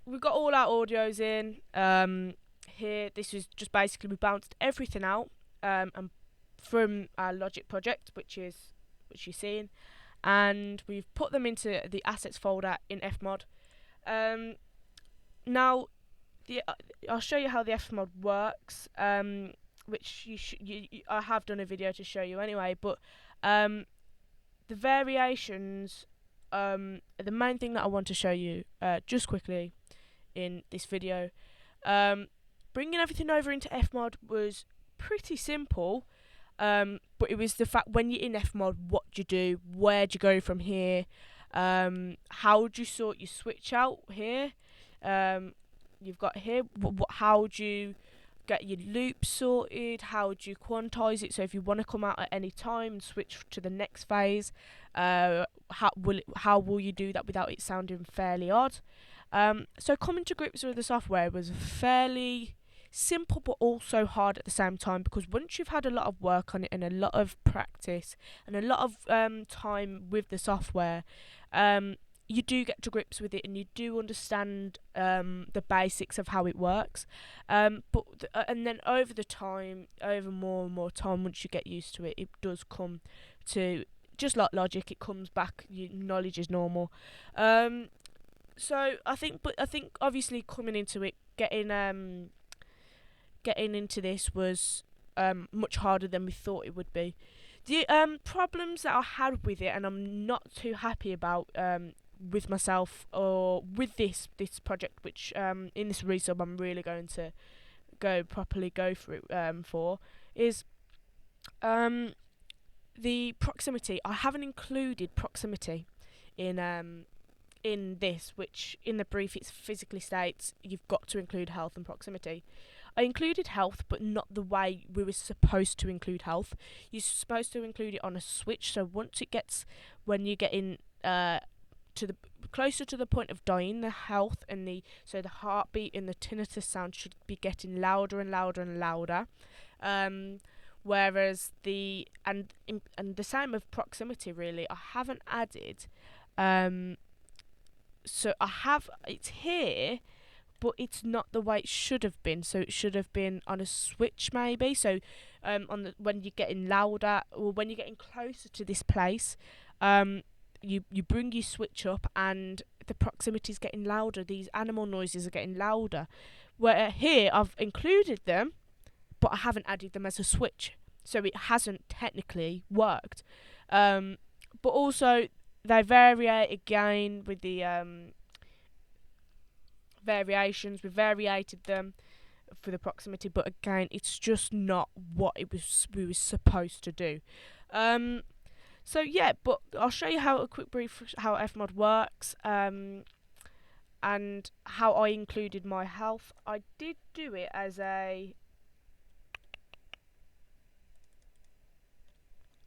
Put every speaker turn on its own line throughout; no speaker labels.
we've got all our audios in. Here, this is just basically we bounced everything out and from our Logic project, which you're seeing, and we've put them into the assets folder in Fmod. Now, I'll show you how the Fmod works, which I have done a video to show you anyway. But the variations, the main thing that I want to show you just quickly in this video, bringing everything over into Fmod was pretty simple. But it was the fact when you're in Fmod, what do you do? Where do you go from here? How do you sort your switch out here? You've got here. How do you get your loop sorted? How do you quantize it? So if you want to come out at any time and switch to the next phase, how will you do that without it sounding fairly odd? So coming to grips with the software was fairly simple but also hard at the same time, because once you've had a lot of work on it and a lot of practice and a lot of time with the software, you do get to grips with it and you do understand the basics of how it works. And then over more and more time, once you get used to it, it does come to just like Logic. It comes back. Your knowledge is normal. So I think obviously coming into it, getting into this was much harder than we thought it would be. The problems that I had with it, and I'm not too happy about with myself or with this project, which in this resub I'm really going to go through for, is the proximity. I haven't included proximity in this, which in the brief it physically states you've got to include health and proximity. I included health, but not the way we were supposed to include health. You're supposed to include it on a switch, so when you get in to the closer to the point of dying, the health and the heartbeat and the tinnitus sound should be getting louder and louder and louder. Whereas the same with proximity, really, I haven't added. So I have it's here, but it's not the way it should have been. So it should have been on a switch, maybe. So when you're getting louder or when you're getting closer to this place, you bring your switch up and the proximity is getting louder. These animal noises are getting louder. Where here I've included them, but I haven't added them as a switch, so it hasn't technically worked. But also they vary again with the variations. We variated them for the proximity, but again, it's just not what we were supposed to do. So yeah, but I'll show you a quick brief how Fmod works, and how I included my health. I did do it as I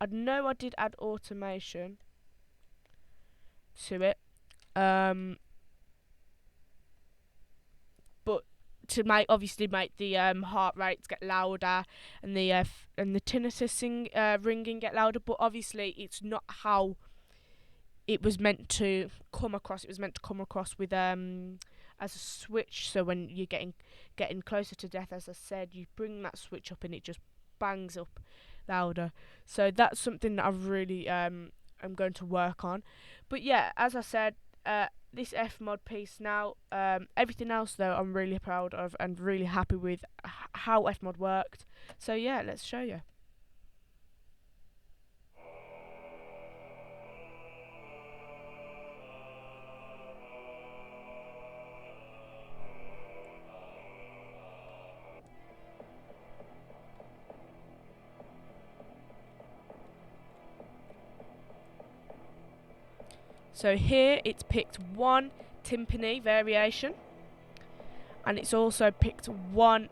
know I did add automation to it, but to obviously make the heart rates get louder and the tinnitus ringing get louder. But obviously, it's not how it was meant to come across. It was meant to come across with as a switch. So when you're getting closer to death, as I said, you bring that switch up and it just bangs up louder. So that's something that I really am going to work on. But yeah, as I said, this Fmod piece now, everything else though I'm really proud of and really happy with how Fmod worked. So yeah, let's show you. So here it's picked one timpani variation, and it's also picked one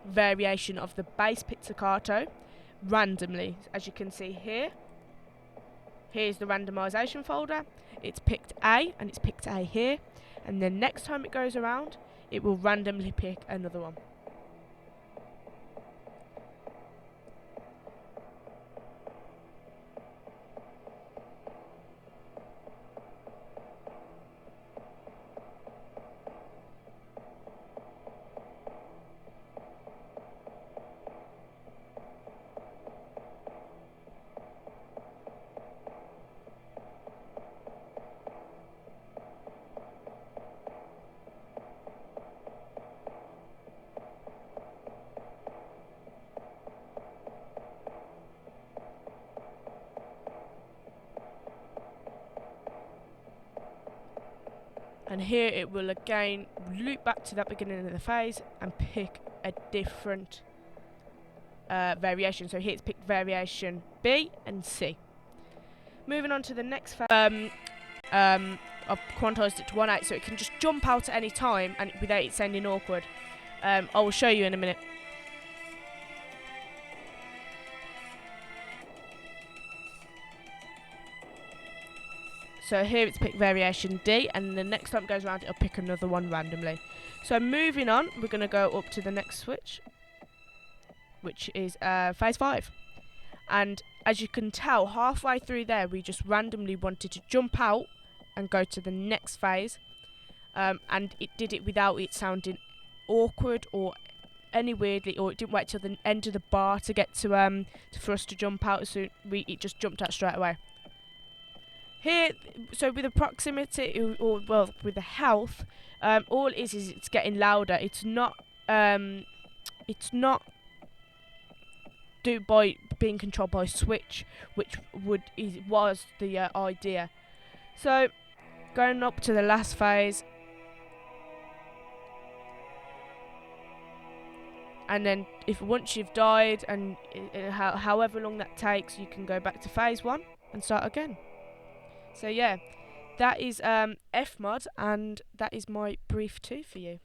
variation of the bass pizzicato randomly, as you can see here. Here's the randomization folder. It's picked A, and it's picked A here, and then next time it goes around, it will randomly pick another one. and here it will again loop back to that beginning of the phase and pick a different variation. So here it's picked variation B and C. Moving on to the next phase, I've quantized it to 1/8 so it can just jump out at any time and without it sounding awkward. I will show you in a minute. So here it's picked variation D, and the next time it goes around it'll pick another one randomly. So moving on, we're going to go up to the next switch, which is phase 5. And as you can tell, halfway through there we just randomly wanted to jump out and go to the next phase, and it did it without it sounding awkward or any weirdly, or it didn't wait till the end of the bar to get to for us to jump out. So it just jumped out straight away. Here, so with the proximity, or well, with the health, all it is it's getting louder. It's not by being controlled by switch, which was the idea. So going up to the last phase, and then once you've died and however long that takes, you can go back to phase 1 and start again. So yeah, that is Fmod, and that is my brief 2 for you.